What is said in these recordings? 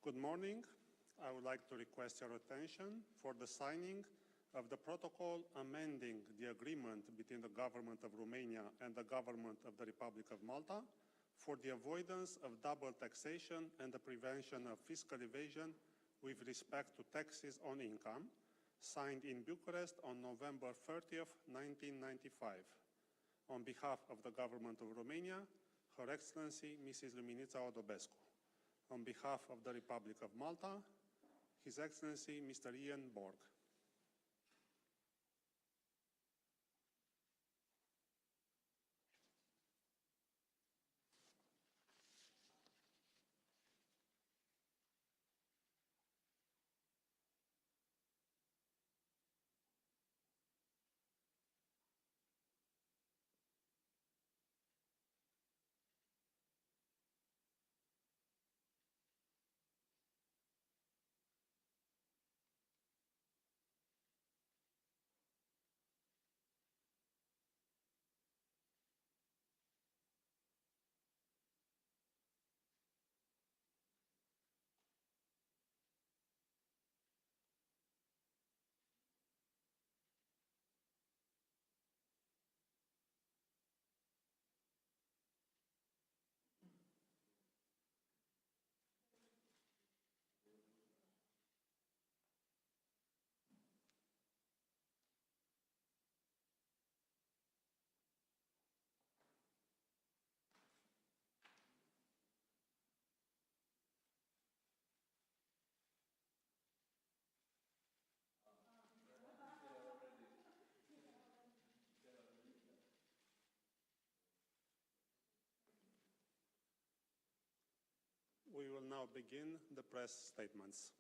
Good morning. I would like to request your attention for the signing of the protocol amending the agreement between the Government of Romania and the Government of the Republic of Malta for the avoidance of double taxation and the prevention of fiscal evasion with respect to taxes on income, signed in Bucharest on November 30th, 1995. On behalf of the Government of Romania, Her Excellency Mrs. Luminița Odobescu. On behalf of the Republic of Malta, His Excellency Mr. Ian Borg. We will now begin the press statements.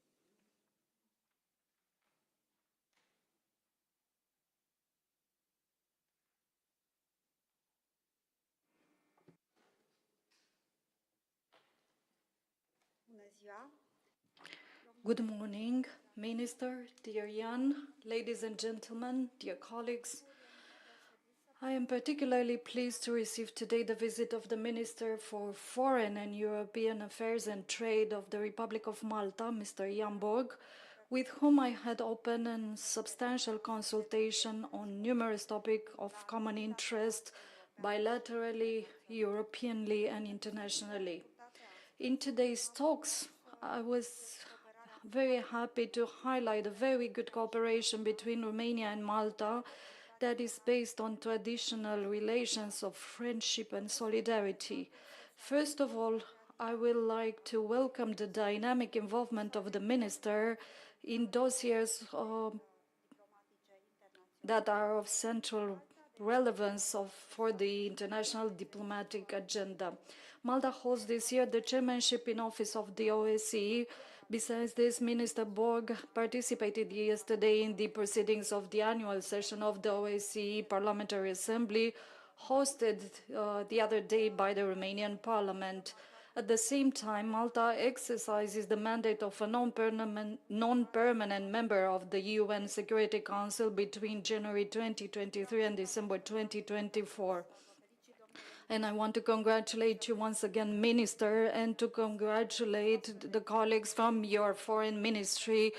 Good morning, Minister, dear Ian, ladies and gentlemen, dear colleagues. I am particularly pleased to receive today the visit of the Minister for Foreign and European Affairs and Trade of the Republic of Malta, Mr. Ian Borg, with whom I had open and substantial consultation on numerous topics of common interest, bilaterally, Europeanly and internationally. In today's talks, I was very happy to highlight a very good cooperation between Romania and Malta that is based on traditional relations of friendship and solidarity. First of all, I would like to welcome the dynamic involvement of the Minister in dossiers that are of central relevance for the international diplomatic agenda. Malta holds this year the chairmanship in office of the OSCE. Besides this, Minister Borg participated yesterday in the proceedings of the annual session of the OSCE Parliamentary Assembly, hosted the other day by the Romanian Parliament. At the same time, Malta exercises the mandate of a non-permanent member of the UN Security Council between January 2023 and December 2024. And I want to congratulate you once again, Minister, and to congratulate the colleagues from your foreign ministry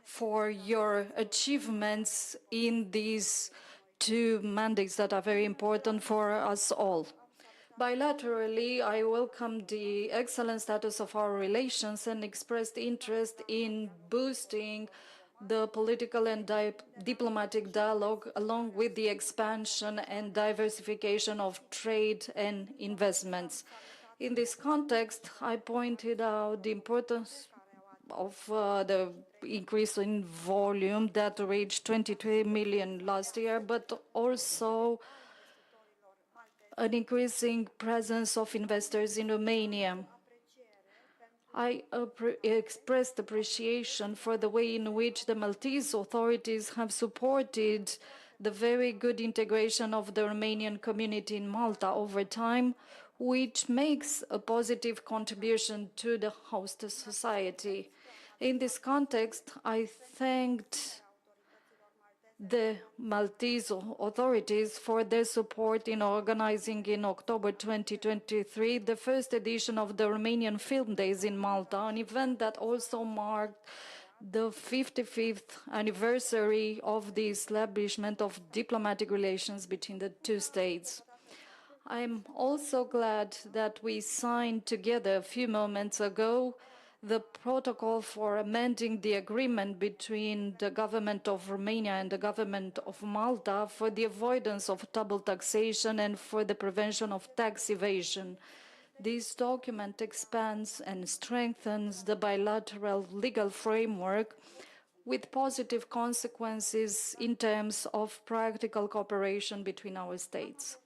for your achievements in these two mandates that are very important for us all. Bilaterally, I welcome the excellent status of our relations and expressed interest in boosting the political and diplomatic dialogue, along with the expansion and diversification of trade and investments. In this context, I pointed out the importance of the increase in volume that reached 23 million last year, but also an increasing presence of investors in Romania. I expressed appreciation for the way in which the Maltese authorities have supported the very good integration of the Romanian community in Malta over time, which makes a positive contribution to the host society. In this context, I thanked the Maltese authorities for their support in organizing in October 2023 the first edition of the Romanian Film Days in Malta, an event that also marked the 55th anniversary of the establishment of diplomatic relations between the two states. I'm also glad that we signed together a few moments ago the protocol for amending the agreement between the government of Romania and the government of Malta for the avoidance of double taxation and for the prevention of tax evasion. This document expands and strengthens the bilateral legal framework with positive consequences in terms of practical cooperation between our states.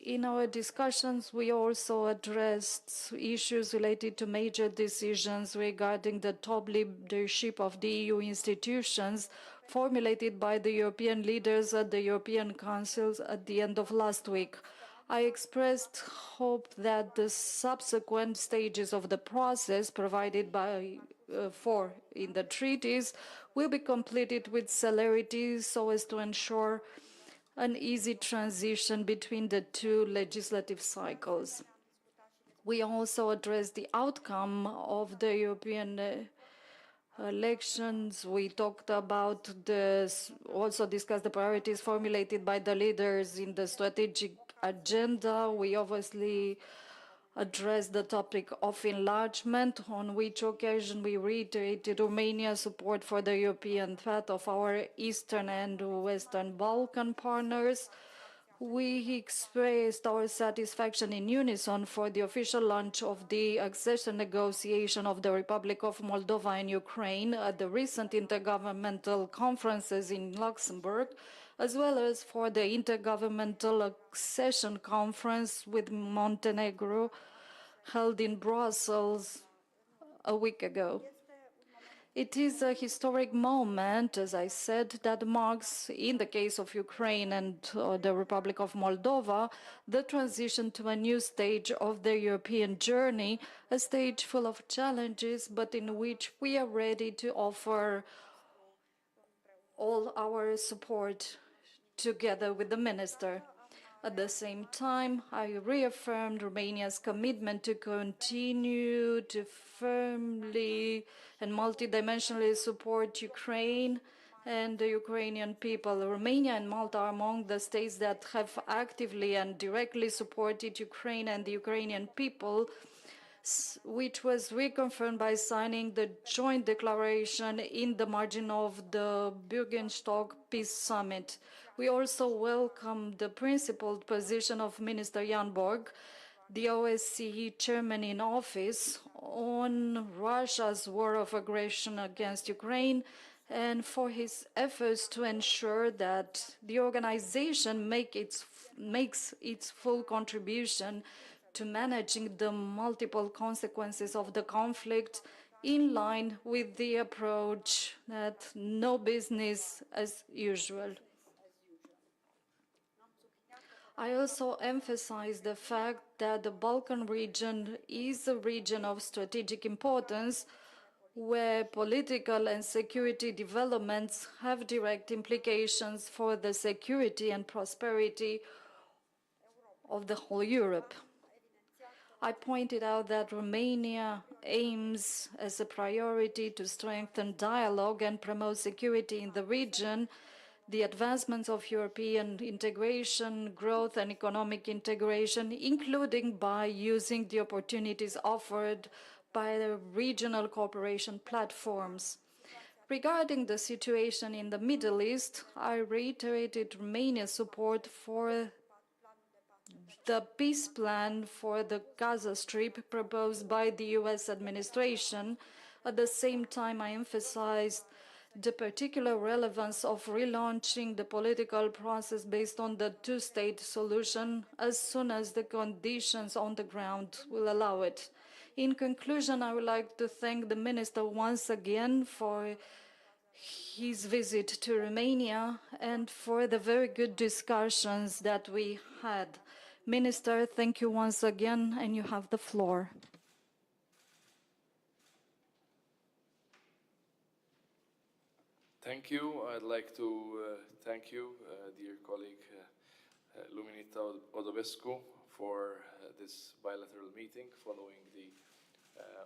In our discussions, we also addressed issues related to major decisions regarding the top leadership of the EU institutions formulated by the European leaders at the European Council at the end of last week. I expressed hope that the subsequent stages of the process provided for in the treaties will be completed with celerity so as to ensure an easy transition between the two legislative cycles. We also addressed the outcome of the European elections. We talked about also discussed the priorities formulated by the leaders in the strategic agenda. We obviously addressed the topic of enlargement, on which occasion we reiterated Romania's support for the European path of our Eastern and Western Balkan partners. We expressed our satisfaction in unison for the official launch of the accession negotiation of the Republic of Moldova and Ukraine at the recent intergovernmental conferences in Luxembourg, as well as for the intergovernmental accession conference with Montenegro held in Brussels a week ago. It is a historic moment, as I said, that marks, in the case of Ukraine and the Republic of Moldova, the transition to a new stage of their European journey, a stage full of challenges, but in which we are ready to offer all our support together with the minister. At the same time, I reaffirmed Romania's commitment to continue to firmly and multidimensionally support Ukraine and the Ukrainian people. Romania and Malta are among the states that have actively and directly supported Ukraine and the Ukrainian people, which was reconfirmed by signing the joint declaration in the margin of the Bürgenstock Peace Summit. We also welcome the principled position of Minister Ian Borg, the OSCE chairman in office, on Russia's war of aggression against Ukraine and for his efforts to ensure that the organization makes its full contribution to managing the multiple consequences of the conflict in line with the approach that no business as usual. I also emphasize the fact that the Balkan region is a region of strategic importance where political and security developments have direct implications for the security and prosperity of the whole Europe. I pointed out that Romania aims as a priority to strengthen dialogue and promote security in the region, the advancements of European integration, growth and economic integration, including by using the opportunities offered by the regional cooperation platforms. Regarding the situation in the Middle East, I reiterated Romania's support for the peace plan for the Gaza Strip proposed by the US administration. At the same time, I emphasized the particular relevance of relaunching the political process based on the two-state solution as soon as the conditions on the ground will allow it. In conclusion, I would like to thank the Minister once again for his visit to Romania and for the very good discussions that we had. Minister, thank you once again, and you have the floor. Thank you. I'd like to thank you, dear colleague Luminița Odobescu, for this bilateral meeting following the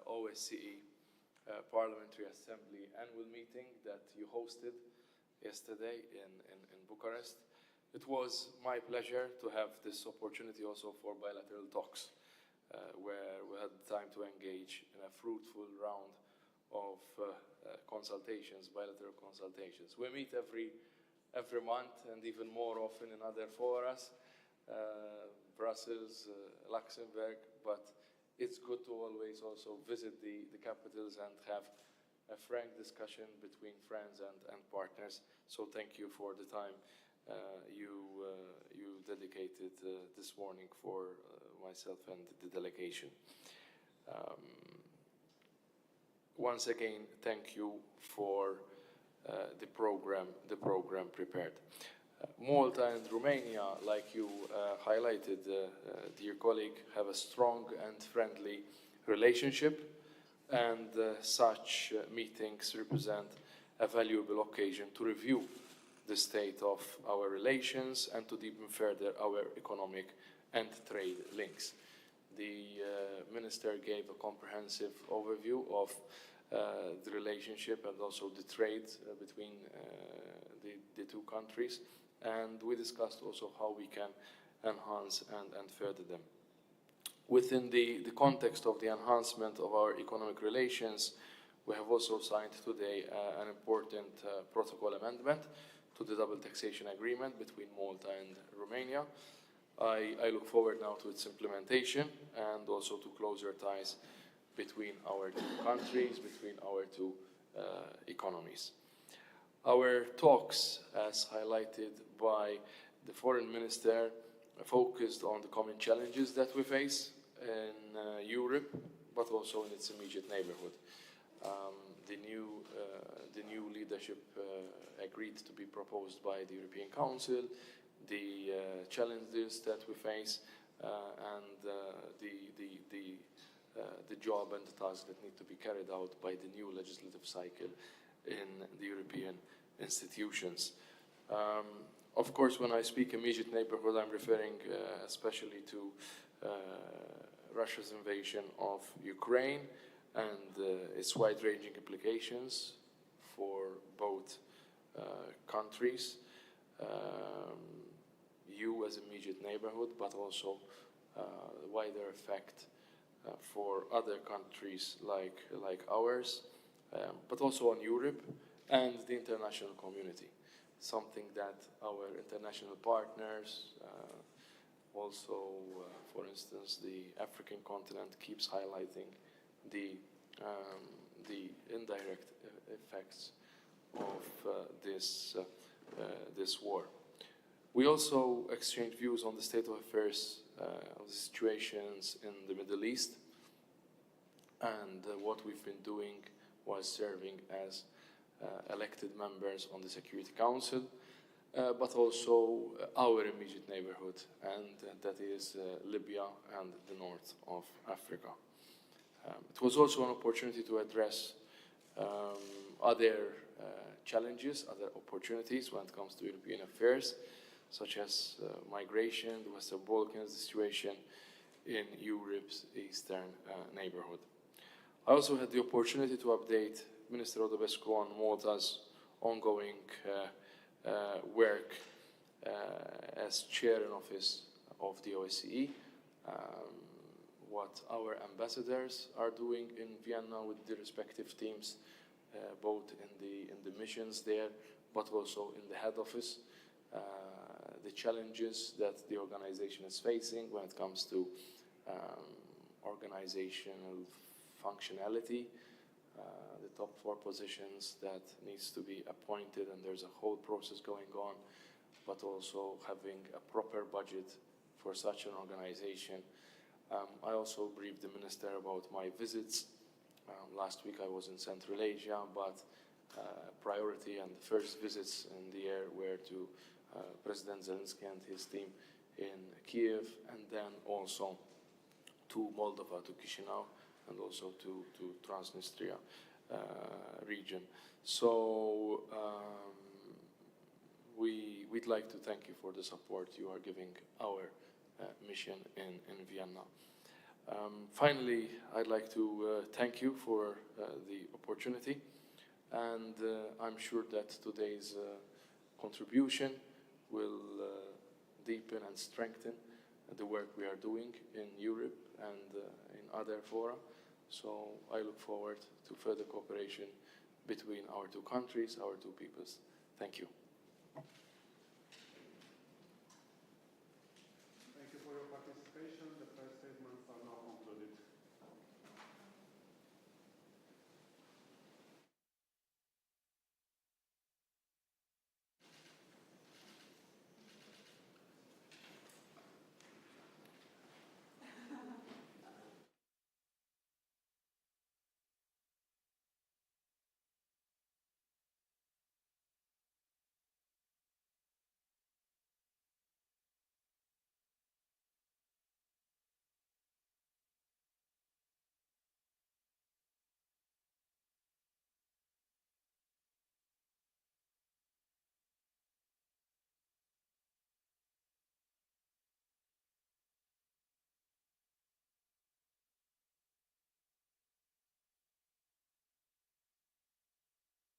OSCE Parliamentary Assembly annual meeting that you hosted yesterday in Bucharest. It was my pleasure to have this opportunity also for bilateral talks, where we had time to engage in a fruitful round of consultations, bilateral consultations. We meet every month and even more often in other forums, Brussels, Luxembourg, but it's good to always also visit the capitals and have a frank discussion between friends and partners. So thank you for the time you dedicated this morning for myself and the delegation. Once again, thank you for the program prepared. Malta and Romania, like you highlighted, dear colleague, have a strong and friendly relationship, and such meetings represent a valuable occasion to review the state of our relations and to deepen further our economic and trade links. The Minister gave a comprehensive overview of the relationship and also the trade between the two countries, and we discussed also how we can enhance and further them. Within the context of the enhancement of our economic relations, we have also signed today an important protocol amendment to the double taxation agreement between Malta and Romania. I look forward now to its implementation and also to closer ties between our two countries, between our two economies. Our talks, as highlighted by the Foreign Minister, focused on the common challenges that we face in Europe, but also in its immediate neighborhood. The new leadership agreed to be proposed by the European Council, the challenges that we face, and the job and the tasks that need to be carried out by the new legislative cycle in the European institutions. Of course, when I speak immediate neighborhood, I'm referring especially to Russia's invasion of Ukraine and its wide-ranging implications for both countries. EU as immediate neighborhood, but also wider effect for other countries like ours, but also on Europe and the international community. Something that our international partners, also, for instance, the African continent, keeps highlighting the indirect effects of this war. We also exchanged views on the state of affairs of the situations in the Middle East and what we've been doing while serving as elected members on the Security Council, but also our immediate neighborhood, and that is Libya and the north of Africa. It was also an opportunity to address other challenges, other opportunities when it comes to European affairs, such as migration, the Western Balkans, the situation in Europe's eastern neighborhood. I also had the opportunity to update Minister Odobescu on Malta's ongoing work as chair in office of the OSCE, what our ambassadors are doing in Vienna with the respective teams, both in the missions there, but also in the head office, the challenges that the organization is facing when it comes to organizational functionality, the top 4 positions that needs to be appointed, and there's a whole process going on, but also having a proper budget for such an organization. I also briefed the minister about my visits. Last week I was in Central Asia, but priority and the first visits in the air were to President Zelensky and his team in Kiev, and then also to Moldova, to Chisinau, and also to Transnistria. region. So we'd like to thank you for the support you are giving our mission in Vienna. Finally, I'd like to thank you for the opportunity, and I'm sure that today's contribution will deepen and strengthen the work we are doing in Europe and in other fora. So I look forward to further cooperation between our two countries, our two peoples. Thank you.